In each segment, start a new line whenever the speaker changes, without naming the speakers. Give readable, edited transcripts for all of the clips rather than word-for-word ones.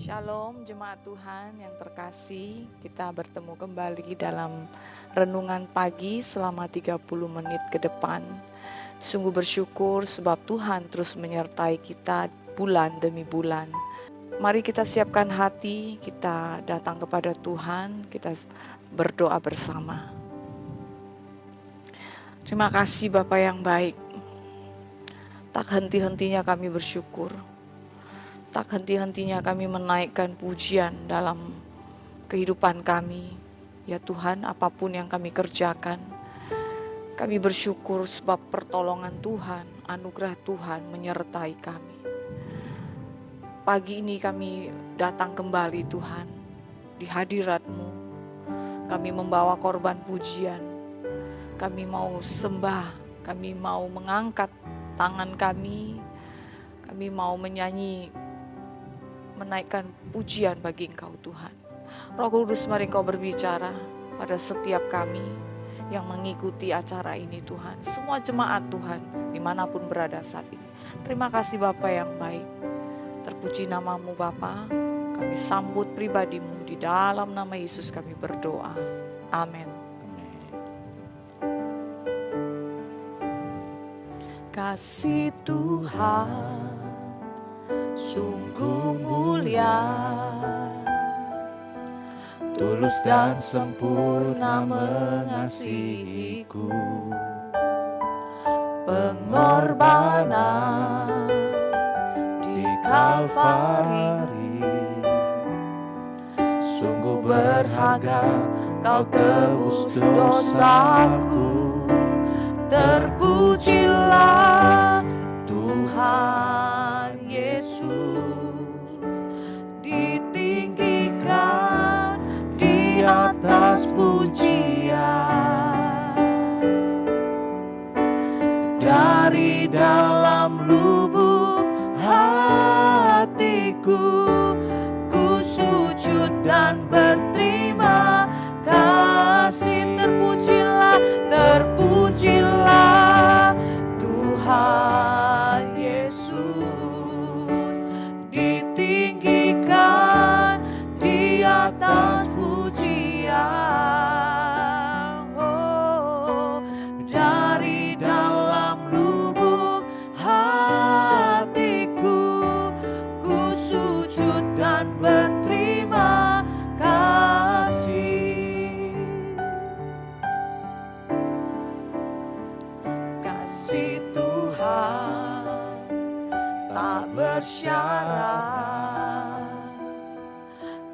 Shalom jemaat Tuhan yang terkasih, kita bertemu kembali dalam renungan pagi selama 30 menit ke depan. Sungguh bersyukur sebab Tuhan terus menyertai kita bulan demi bulan. Mari kita siapkan hati, kita datang kepada Tuhan, kita berdoa bersama. Terima kasih Bapa yang baik, tak henti-hentinya kami bersyukur. Tak henti-hentinya kami menaikkan pujian dalam kehidupan kami. Ya Tuhan, apapun yang kami kerjakan, kami bersyukur sebab pertolongan Tuhan, anugerah Tuhan menyertai kami. Pagi ini kami datang kembali Tuhan, di hadirat-Mu. Kami membawa korban pujian. Kami mau sembah, kami mau mengangkat tangan kami mau menyanyi, menaikkan pujian bagi Engkau Tuhan. Roh Kudus, mari Engkau berbicara pada setiap kami yang mengikuti acara ini Tuhan. Semua jemaat Tuhan dimanapun berada saat ini. Terima kasih Bapa yang baik. Terpuji nama-Mu Bapa. Kami sambut pribadi-Mu, di dalam nama Yesus kami berdoa. Amin. Kasih Tuhan sungguh mulia, tulus dan sempurna mengasihiku. Pengorbanan di Kalvari sungguh berharga, Kau tebus dosaku. Terpujilah Tuhan Yesus, ditinggikan di atas pujian. Dari dalam lubuk hatiku, ku sujud dan berterima kasih. Terpujilah Tuhan Yesus, ditinggikan di atas pujian. Oh, dari dalam lubuk hatiku, ku sujud dan berterima kasih. Kasih Tuhan tak bersyarat,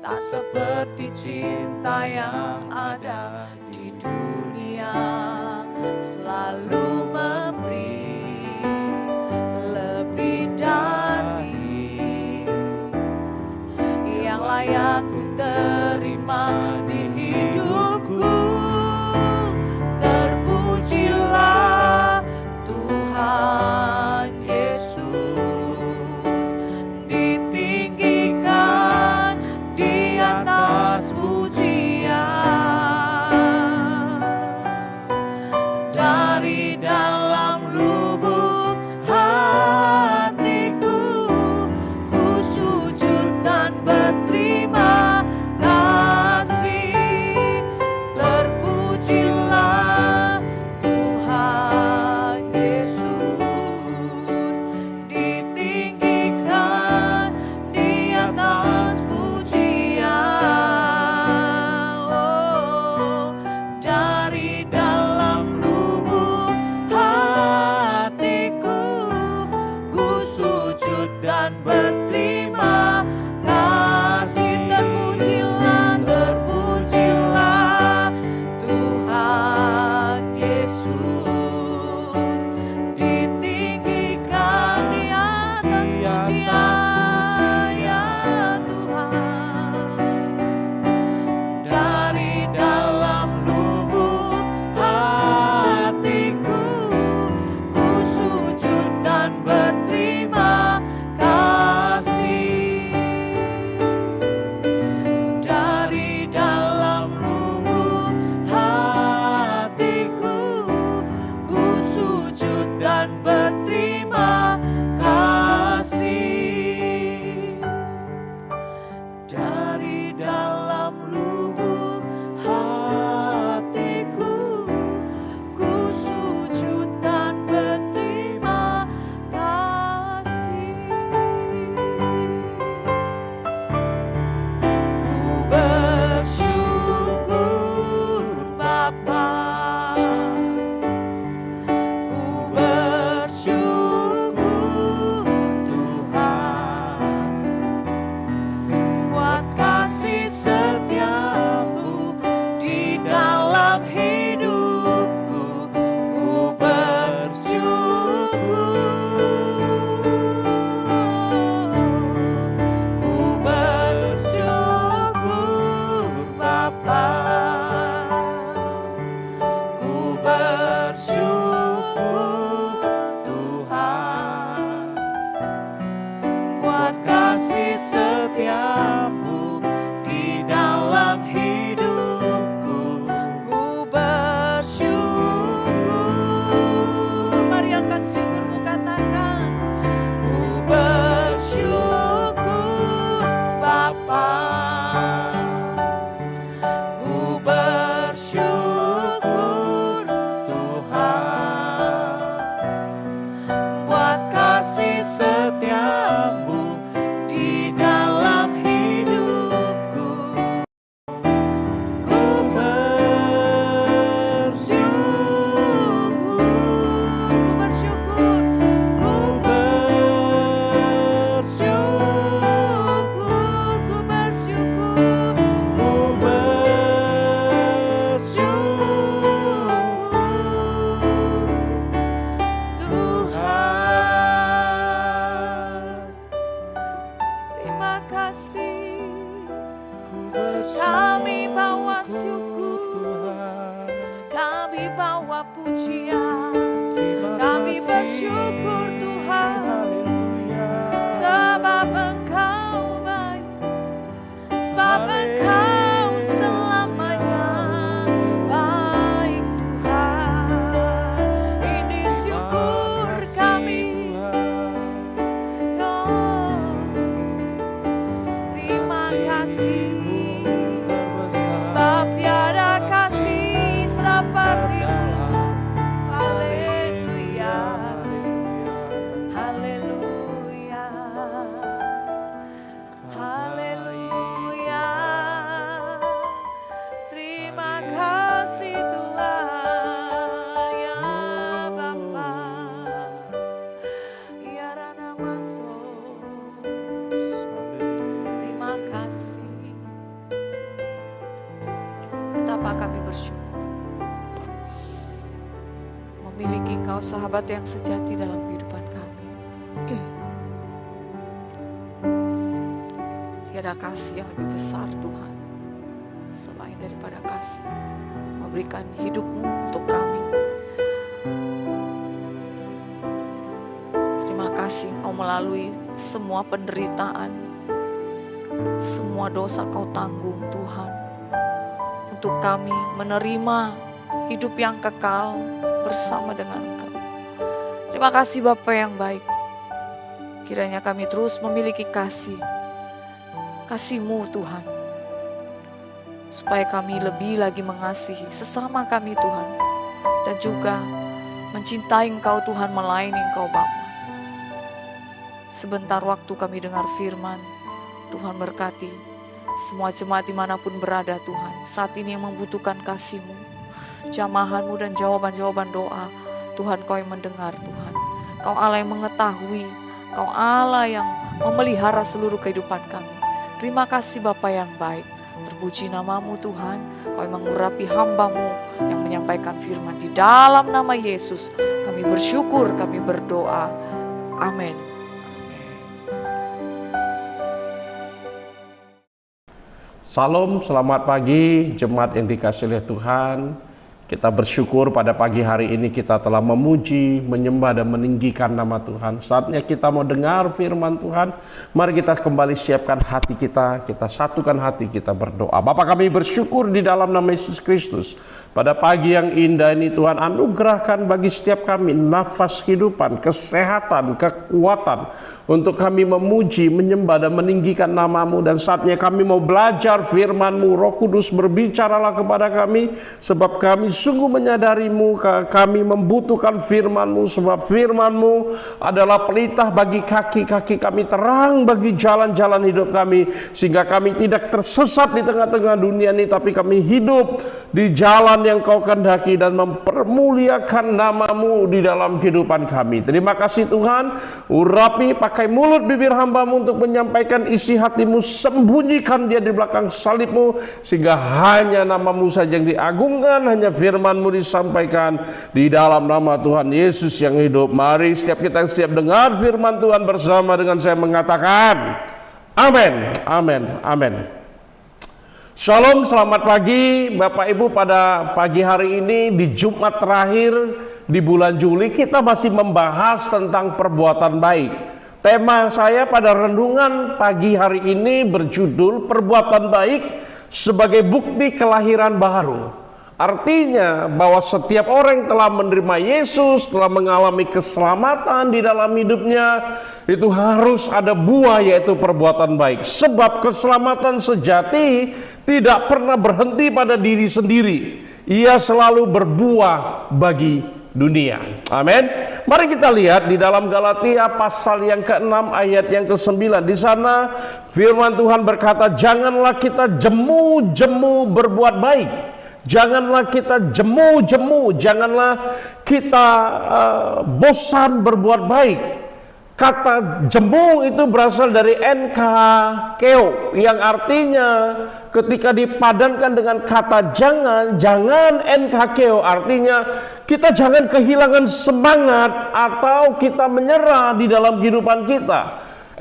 tak seperti cinta yang ada di dunia. Selalu memberi lebih dari yang layak ku terima di hidupku. Terpujilah Tuhan Yesus, ditinggikan di atas pujian. Dari dalam lubuk hatiku, ku sujud dan berterima kasih. kasih, kami bawa syukur, kami bawa pujian, kami bersyukur Tuhan, sebab Engkau baik, sebab Engkau selamanya baik Tuhan. Ini syukur kami, oh, terima kasih, sebab tiada kasih seperti-Mu. Haleluya, haleluya, haleluya. Terima kasih Tuhan, ya Bapa, ya Rana masuk. Terima kasih. Betapa kami bersyukur memiliki Engkau, sahabat yang sejati dalam kehidupan kami. Tiada kasih yang lebih besar Tuhan selain daripada kasih memberikan hidup-Mu untuk kami. Terima kasih Engkau melalui semua penderitaan, semua dosa Kau tanggung Tuhan, untuk kami menerima hidup yang kekal bersama dengan Engkau. Terima kasih Bapa yang baik. Kiranya kami terus memiliki kasih-Mu Tuhan, supaya kami lebih lagi mengasihi sesama kami Tuhan, dan juga mencintai Engkau Tuhan, melayani Engkau Bapa. Sebentar waktu kami dengar firman, Tuhan berkati semua jemaat dimanapun berada Tuhan, saat ini yang membutuhkan kasih-Mu, jamahan-Mu dan jawaban-jawaban doa. Tuhan, Kau yang mendengar Tuhan, Kau Allah yang mengetahui, Kau Allah yang memelihara seluruh kehidupan kami. Terima kasih Bapa yang baik, terpuji nama-Mu Tuhan, Kau yang mengurapi hamba-Mu yang menyampaikan firman. Di dalam nama Yesus kami bersyukur, kami berdoa, amin.
Salam, selamat pagi jemaat yang dikasihi oleh Tuhan. Kita bersyukur pada pagi hari ini kita telah memuji, menyembah dan meninggikan nama Tuhan. Saatnya kita mau dengar firman Tuhan. Mari kita kembali siapkan hati kita satukan hati kita berdoa. Bapa, kami bersyukur di dalam nama Yesus Kristus. Pada pagi yang indah ini Tuhan, anugerahkan bagi setiap kami nafas kehidupan, kesehatan, kekuatan, untuk kami memuji, menyembah dan meninggikan nama-Mu. Dan saatnya kami mau belajar firman-Mu. Roh Kudus, berbicaralah kepada kami, sebab kami sungguh menyadari-Mu, kami membutuhkan firman-Mu, sebab firman-Mu adalah pelita bagi kaki-kaki kami, terang bagi jalan-jalan hidup kami, sehingga kami tidak tersesat di tengah-tengah dunia ini, tapi kami hidup di jalan yang Kau kehendaki dan mempermuliakan nama-Mu di dalam kehidupan kami. Terima kasih Tuhan. Urapi, pakai mulut bibir hamba-Mu untuk menyampaikan isi hati-Mu, sembunyikan dia di belakang salib-Mu, sehingga hanya nama-Mu saja yang diagungkan, hanya firman-Mu disampaikan di dalam nama Tuhan Yesus yang hidup. Mari setiap kita siap dengar firman Tuhan bersama dengan saya mengatakan amin, amin, amin. Shalom, selamat pagi Bapak Ibu. Pada pagi hari ini di Jumat terakhir di bulan Juli, kita masih membahas tentang perbuatan baik. Tema saya pada renungan pagi hari ini berjudul perbuatan baik sebagai bukti kelahiran baru. Artinya bahwa setiap orang yang telah menerima Yesus, telah mengalami keselamatan di dalam hidupnya, itu harus ada buah, yaitu perbuatan baik. Sebab keselamatan sejati tidak pernah berhenti pada diri sendiri. Ia selalu berbuah bagi dunia. Amin. Mari kita lihat di dalam Galatia pasal yang ke-6 ayat yang ke-9. Di sana firman Tuhan berkata, janganlah kita jemu-jemu berbuat baik. Janganlah kita jemu-jemu, janganlah kita bosan berbuat baik. Kata jemu itu berasal dari enkakeo, yang artinya ketika dipadankan dengan kata jangan enkakeo, artinya kita jangan kehilangan semangat atau kita menyerah di dalam kehidupan kita.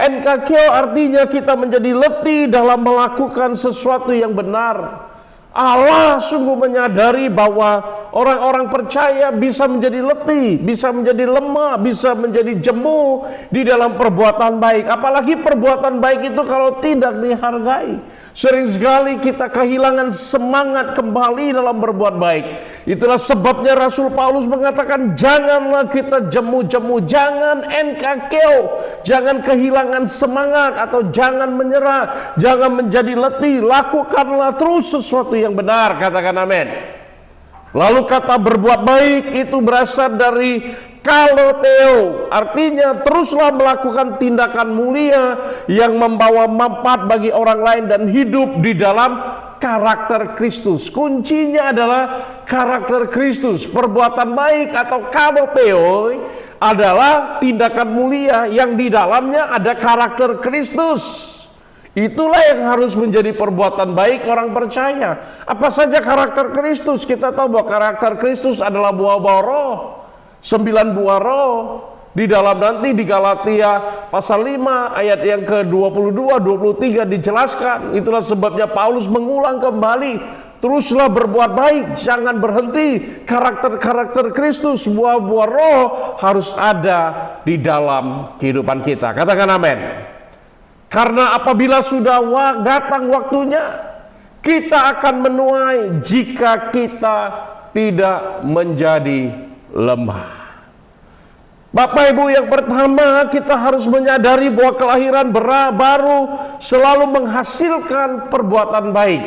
NKQ artinya kita menjadi letih dalam melakukan sesuatu yang benar. Allah sungguh menyadari bahwa orang-orang percaya bisa menjadi letih, bisa menjadi lemah, bisa menjadi jemu di dalam perbuatan baik. Apalagi perbuatan baik itu kalau tidak dihargai. Sering sekali kita kehilangan semangat kembali dalam berbuat baik. Itulah sebabnya Rasul Paulus mengatakan, janganlah kita jemu-jemu, jangan NKQ, jangan kehilangan semangat atau jangan menyerah, jangan menjadi letih, lakukanlah terus sesuatu yang benar. Katakan amin. Lalu kata berbuat baik itu berasal dari kaloteo, artinya teruslah melakukan tindakan mulia yang membawa manfaat bagi orang lain dan hidup di dalam karakter Kristus. Kuncinya adalah karakter Kristus. Perbuatan baik atau kaloteo adalah tindakan mulia yang di dalamnya ada karakter Kristus. Itulah yang harus menjadi perbuatan baik orang percaya. Apa saja karakter Kristus? Kita tahu bahwa karakter Kristus adalah buah-buah roh. 9 buah roh. Di dalam nanti di Galatia pasal 5 ayat yang ke-22, 23 dijelaskan. Itulah sebabnya Paulus mengulang kembali. Teruslah berbuat baik, jangan berhenti. Karakter-karakter Kristus, buah-buah roh harus ada di dalam kehidupan kita. Katakan amin. Karena apabila sudah datang waktunya, kita akan menuai jika kita tidak menjadi lemah. Bapak Ibu, yang pertama kita harus menyadari bahwa kelahiran baru selalu menghasilkan perbuatan baik.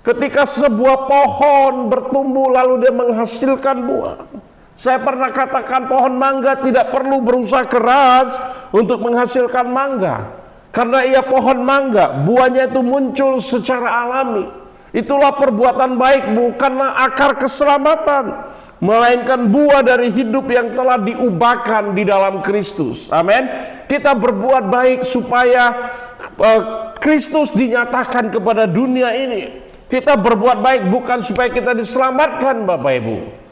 Ketika sebuah pohon bertumbuh lalu dia menghasilkan buah. Saya pernah katakan pohon mangga tidak perlu berusaha keras untuk menghasilkan mangga. Karena ia pohon mangga, buahnya itu muncul secara alami. Itulah perbuatan baik, bukanlah akar keselamatan, melainkan buah dari hidup yang telah diubahkan di dalam Kristus. Amin. Kita berbuat baik supaya Kristus dinyatakan kepada dunia ini. Kita berbuat baik bukan supaya kita diselamatkan, Bapak Ibu.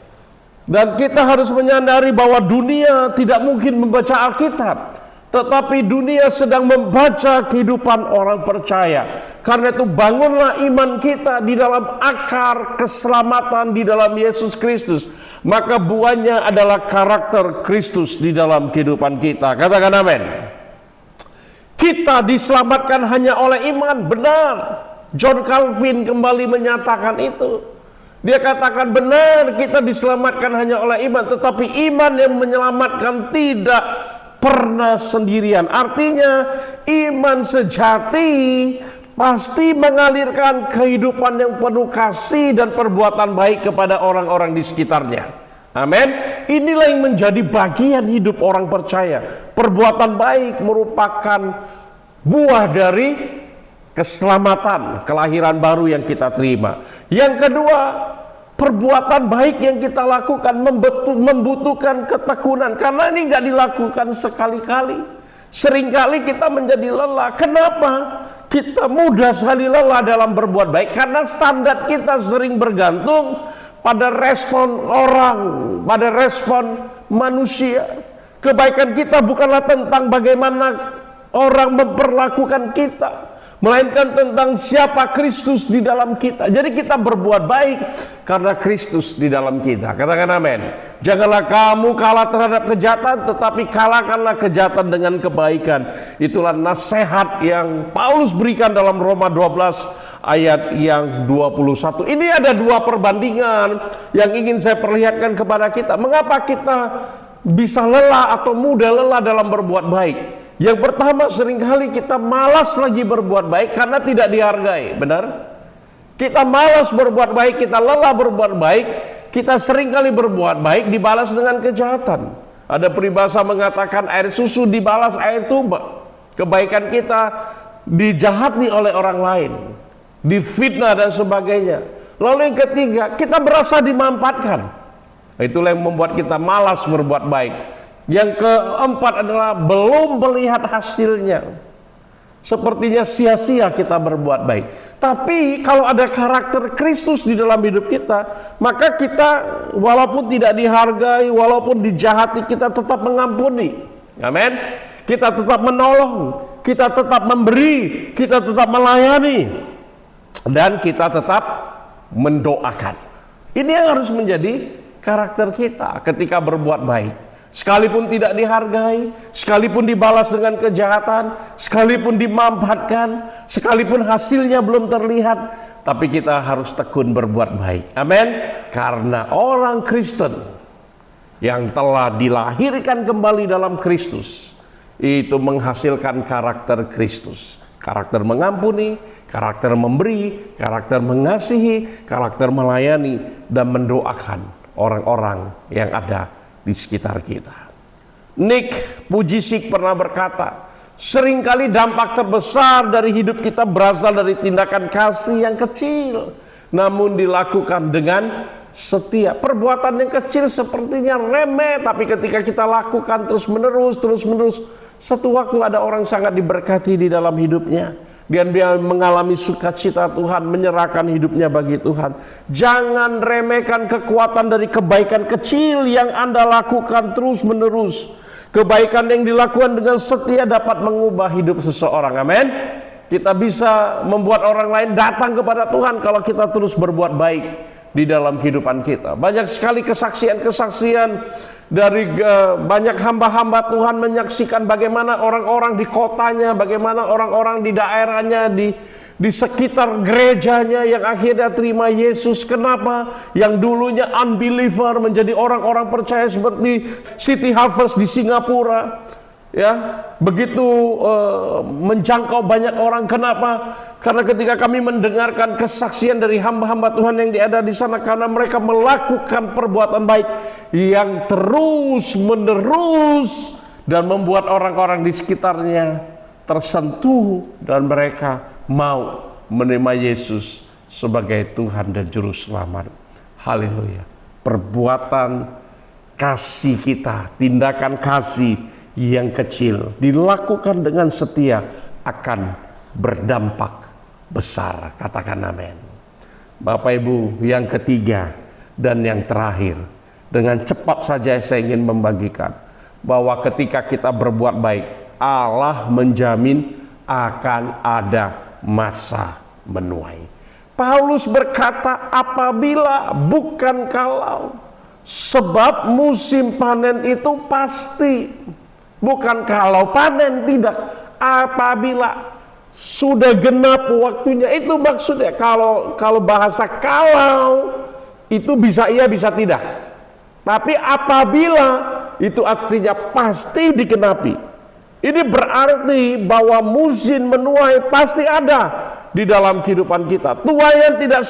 Dan kita harus menyadari bahwa dunia tidak mungkin membaca Alkitab, tetapi dunia sedang membaca kehidupan orang percaya. Karena itu bangunlah iman kita di dalam akar keselamatan di dalam Yesus Kristus. Maka buahnya adalah karakter Kristus di dalam kehidupan kita. Katakan amin. Kita diselamatkan hanya oleh iman. Benar. John Calvin kembali menyatakan itu. Dia katakan benar, kita diselamatkan hanya oleh iman, tetapi iman yang menyelamatkan tidak pernah sendirian. Artinya iman sejati pasti mengalirkan kehidupan yang penuh kasih dan perbuatan baik kepada orang-orang di sekitarnya. Amin. Inilah yang menjadi bagian hidup orang percaya. Perbuatan baik merupakan buah dari keselamatan, kelahiran baru yang kita terima. Yang kedua, perbuatan baik yang kita lakukan membutuhkan ketekunan. Karena ini nggak dilakukan sekali-kali. Seringkali kita menjadi lelah. Kenapa? Kita mudah sekali lelah dalam berbuat baik. Karena standar kita sering bergantung pada respon orang, pada respon manusia. Kebaikan kita bukanlah tentang bagaimana orang memperlakukan kita, melainkan tentang siapa Kristus di dalam kita. Jadi kita berbuat baik karena Kristus di dalam kita. Katakan amin. Janganlah kamu kalah terhadap kejahatan, tetapi kalahkanlah kejahatan dengan kebaikan. Itulah nasihat yang Paulus berikan dalam Roma 12 ayat yang 21. Ini ada dua perbandingan yang ingin saya perlihatkan kepada kita. Mengapa kita bisa lelah atau mudah lelah dalam berbuat baik? Yang pertama, seringkali kita malas lagi berbuat baik karena tidak dihargai. Benar? Kita malas berbuat baik, kita lelah berbuat baik, kita seringkali berbuat baik dibalas dengan kejahatan. Ada peribahasa mengatakan air susu dibalas air tuba. Kebaikan kita dijahati oleh orang lain, difitnah dan sebagainya. Lalu yang ketiga, kita berasa dimanfaatkan. Itulah yang membuat kita malas berbuat baik. Yang keempat adalah belum melihat hasilnya. Sepertinya sia-sia kita berbuat baik. Tapi kalau ada karakter Kristus di dalam hidup kita, maka kita walaupun tidak dihargai, walaupun dijahati, kita tetap mengampuni. Amin. Kita tetap menolong, kita tetap memberi, kita tetap melayani, dan kita tetap mendoakan. Ini yang harus menjadi karakter kita ketika berbuat baik. Sekalipun tidak dihargai, sekalipun dibalas dengan kejahatan, sekalipun dimanfaatkan, sekalipun hasilnya belum terlihat, tapi kita harus tekun berbuat baik. Amin. Karena orang Kristen yang telah dilahirkan kembali dalam Kristus itu menghasilkan karakter Kristus. Karakter mengampuni, karakter memberi, karakter mengasihi, karakter melayani, dan mendoakan orang-orang yang ada di sekitar kita. Nick Vujicic pernah berkata, seringkali dampak terbesar dari hidup kita berasal dari tindakan kasih yang kecil, namun dilakukan dengan setia. Perbuatan yang kecil sepertinya remeh, tapi ketika kita lakukan terus menerus, satu waktu ada orang sangat diberkati di dalam hidupnya. Dan dia mengalami sukacita Tuhan, menyerahkan hidupnya bagi Tuhan. Jangan remehkan kekuatan dari kebaikan kecil yang Anda lakukan terus menerus. Kebaikan yang dilakukan dengan setia dapat mengubah hidup seseorang. Amin. Kita bisa membuat orang lain datang kepada Tuhan kalau kita terus berbuat baik di dalam kehidupan kita. Banyak sekali kesaksian-kesaksian dari banyak hamba-hamba Tuhan menyaksikan bagaimana orang-orang di kotanya, bagaimana orang-orang di daerahnya, di sekitar gerejanya yang akhirnya terima Yesus. Kenapa? Yang dulunya unbeliever menjadi orang-orang percaya seperti City Harvest di Singapura. Ya, begitu menjangkau banyak orang. Kenapa? Karena ketika kami mendengarkan kesaksian dari hamba-hamba Tuhan yang ada di sana, karena mereka melakukan perbuatan baik yang terus menerus dan membuat orang-orang di sekitarnya tersentuh dan mereka mau menerima Yesus sebagai Tuhan dan Juru Selamat. Haleluya. Perbuatan kasih kita, tindakan kasih yang kecil dilakukan dengan setia akan berdampak besar. Katakan amin. Bapak Ibu, yang ketiga dan yang terakhir, dengan cepat saja saya ingin membagikan bahwa ketika kita berbuat baik, Allah menjamin akan ada masa menuai. Paulus berkata, apabila, bukan kalau, sebab musim panen itu pasti. Bukan kalau panen, tidak. Apabila sudah genap waktunya, itu maksudnya. Kalau bahasa kalau itu bisa iya bisa tidak. Tapi apabila itu artinya pasti digenapi. Ini berarti bahwa musim menuai pasti ada di dalam kehidupan kita. Tuaian tidak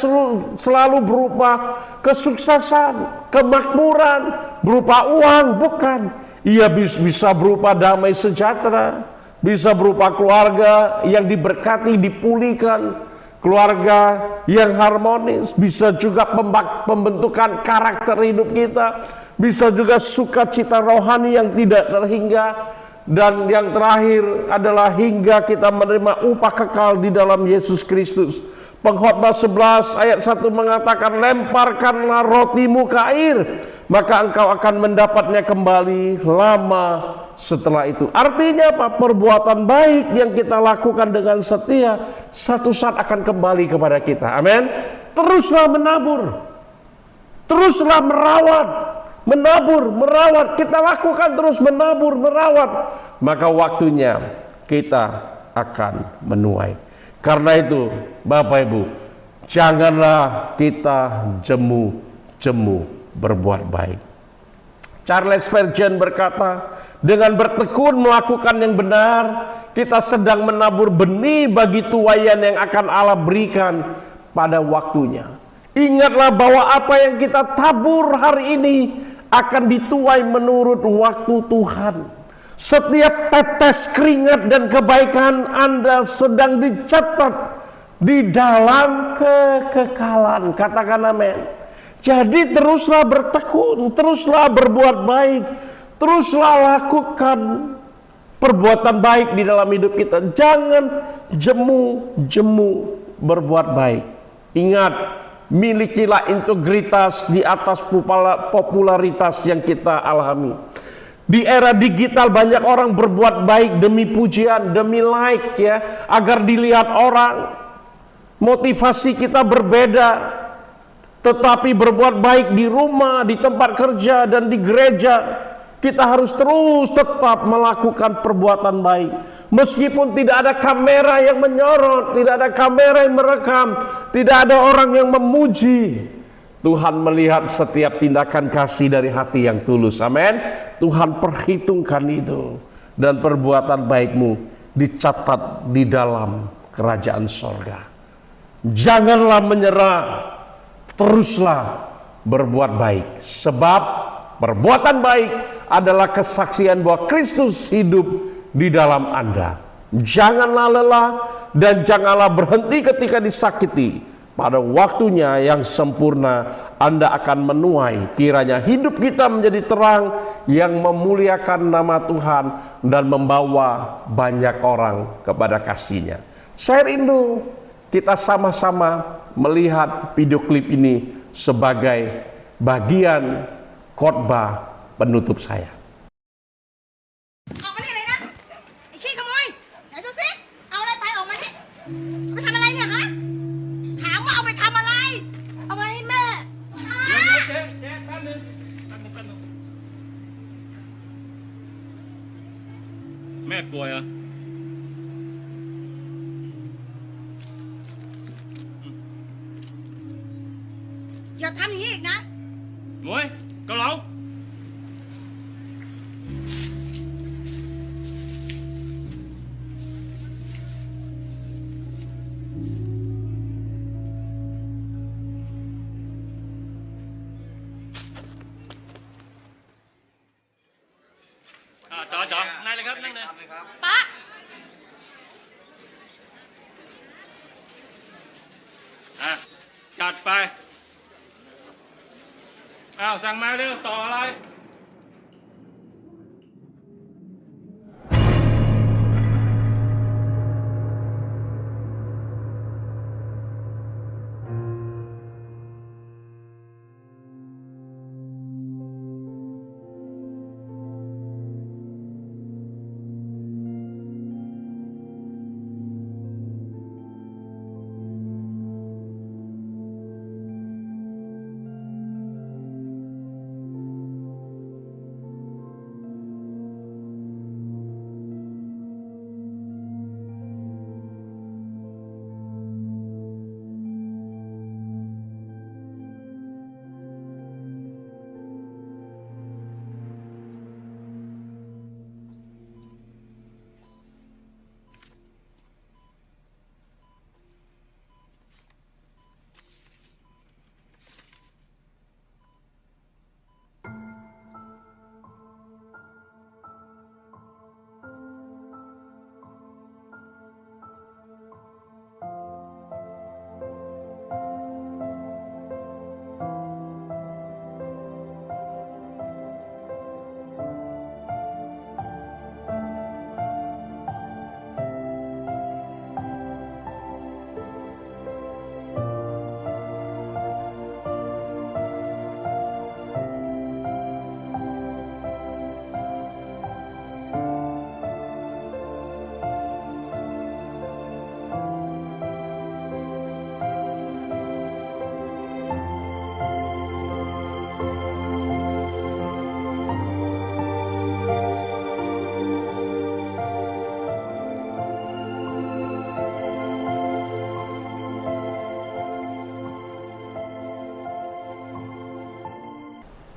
selalu berupa kesuksesan, kemakmuran, berupa uang, bukan. Ia bisa berupa damai sejahtera, bisa berupa keluarga yang diberkati, dipulihkan, keluarga yang harmonis, bisa juga pembentukan karakter hidup kita, bisa juga sukacita rohani yang tidak terhingga, dan yang terakhir adalah hingga kita menerima upah kekal di dalam Yesus Kristus. Pengkhotbah 11 ayat 1 mengatakan, lemparkanlah rotimu ke air, maka engkau akan mendapatnya kembali lama setelah itu. Artinya apa? Perbuatan baik yang kita lakukan dengan setia satu saat akan kembali kepada kita. Amin. Teruslah menabur, teruslah merawat, menabur, merawat. Kita lakukan terus menabur, merawat, maka waktunya kita akan menuai. Karena itu, Bapak Ibu, janganlah kita jemu-jemu berbuat baik. Charles Spurgeon berkata, dengan bertekun melakukan yang benar, kita sedang menabur benih bagi tuaian yang akan Allah berikan pada waktunya. Ingatlah bahwa apa yang kita tabur hari ini akan dituai menurut waktu Tuhan. Setiap tetes keringat dan kebaikan Anda sedang dicatat di dalam kekekalan. Katakan amin. Jadi teruslah bertekun, teruslah berbuat baik, teruslah lakukan perbuatan baik di dalam hidup kita. Jangan jemu-jemu berbuat baik. Ingat, milikilah integritas di atas popularitas yang kita alami. Di era digital banyak orang berbuat baik demi pujian, demi like ya, agar dilihat orang. Motivasi kita berbeda, tetapi berbuat baik di rumah, di tempat kerja, dan di gereja, kita harus terus tetap melakukan perbuatan baik. Meskipun tidak ada kamera yang menyorot, tidak ada kamera yang merekam, tidak ada orang yang memuji, Tuhan melihat setiap tindakan kasih dari hati yang tulus. Amin. Tuhan perhitungkan itu, dan perbuatan baikmu dicatat di dalam kerajaan sorga. Janganlah menyerah, teruslah berbuat baik, sebab perbuatan baik adalah kesaksian bahwa Kristus hidup di dalam Anda. Janganlah lelah dan janganlah berhenti ketika disakiti. Pada waktunya yang sempurna Anda akan menuai. Kiranya hidup kita menjadi terang yang memuliakan nama Tuhan dan membawa banyak orang kepada kasih-Nya. Saya rindu kita sama-sama melihat video klip ini sebagai bagian khotbah penutup saya.
ออกมานี่เลยนะไอ้ขี้ขโมยไหนดูสิเอาอะไรไปออกมานี่เอาไปทำอะไรเนี่ยฮะถามว่าเอาไปทำอะไรเอาไปให้แม่ฮะ
เจ๊แป๊บนึงแม่ป่วยเหรอ
อย่าทำอย่างนี้อีกนะ
หมวยเกาเหลา จ๋อนั่งเลยครับนั่งเลย
ป๊า
จัดไปอ้าวสั่งมาเร็วต่ออะไร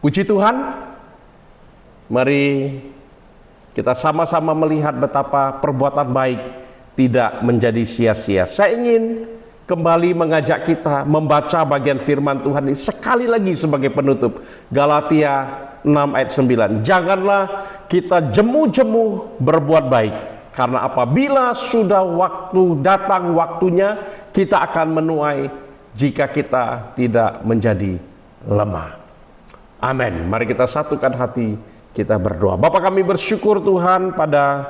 Puji Tuhan, mari kita sama-sama melihat betapa perbuatan baik tidak menjadi sia-sia. Saya ingin kembali mengajak kita membaca bagian firman Tuhan ini sekali lagi sebagai penutup. Galatia 6 ayat 9. Janganlah kita jemu-jemu berbuat baik, karena apabila sudah datang waktunya, kita akan menuai jika kita tidak menjadi lemah. Amin. Mari kita satukan hati, kita berdoa. Bapa, kami bersyukur Tuhan pada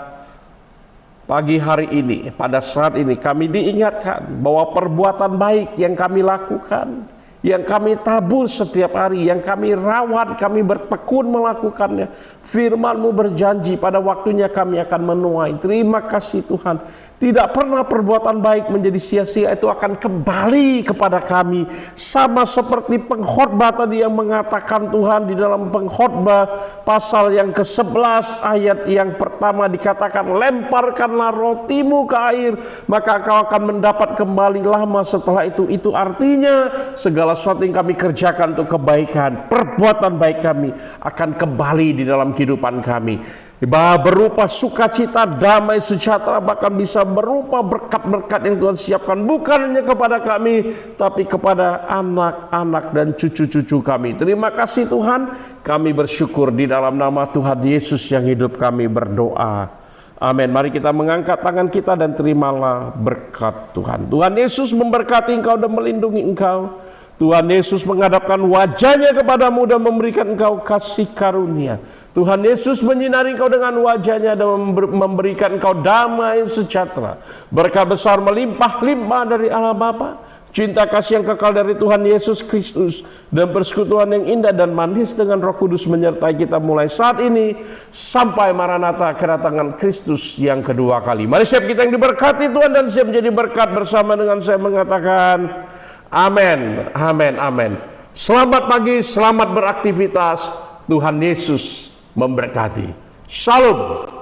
pagi hari ini, pada saat ini kami diingatkan bahwa perbuatan baik yang kami lakukan, yang kami tabur setiap hari, yang kami rawat, kami bertekun melakukannya. Firman-Mu berjanji pada waktunya kami akan menuai. Terima kasih Tuhan. Tidak pernah perbuatan baik menjadi sia-sia, itu akan kembali kepada kami. Sama seperti pengkhotbah tadi yang mengatakan Tuhan di dalam pengkhotbah pasal yang ke-11 ayat yang pertama dikatakan, lemparkanlah rotimu ke air, maka kau akan mendapat kembali lama setelah itu. Itu artinya segala sesuatu yang kami kerjakan untuk kebaikan, perbuatan baik kami akan kembali di dalam kehidupan kami. Berupa sukacita, damai, sejahtera, bahkan bisa berupa berkat-berkat yang Tuhan siapkan bukan hanya kepada kami, tapi kepada anak-anak dan cucu-cucu kami. Terima kasih Tuhan, kami bersyukur di dalam nama Tuhan Yesus yang hidup kami berdoa. Amin. Mari kita mengangkat tangan kita dan terimalah berkat Tuhan. Tuhan Yesus memberkati engkau dan melindungi engkau. Tuhan Yesus menghadapkan wajahnya kepadamu dan memberikan engkau kasih karunia. Tuhan Yesus menyinari engkau dengan wajahnya dan memberikan engkau damai sejahtera. Berkat besar melimpah-limpah dari Allah Bapa, cinta kasih yang kekal dari Tuhan Yesus Kristus, dan persekutuan yang indah dan manis dengan Roh Kudus menyertai kita mulai saat ini sampai Maranatha, kedatangan Kristus yang kedua kali. Mari siap kita yang diberkati Tuhan dan siap menjadi berkat bersama dengan saya mengatakan amin, amin, amin. Selamat pagi, selamat beraktivitas. Tuhan Yesus memberkati. Shalom.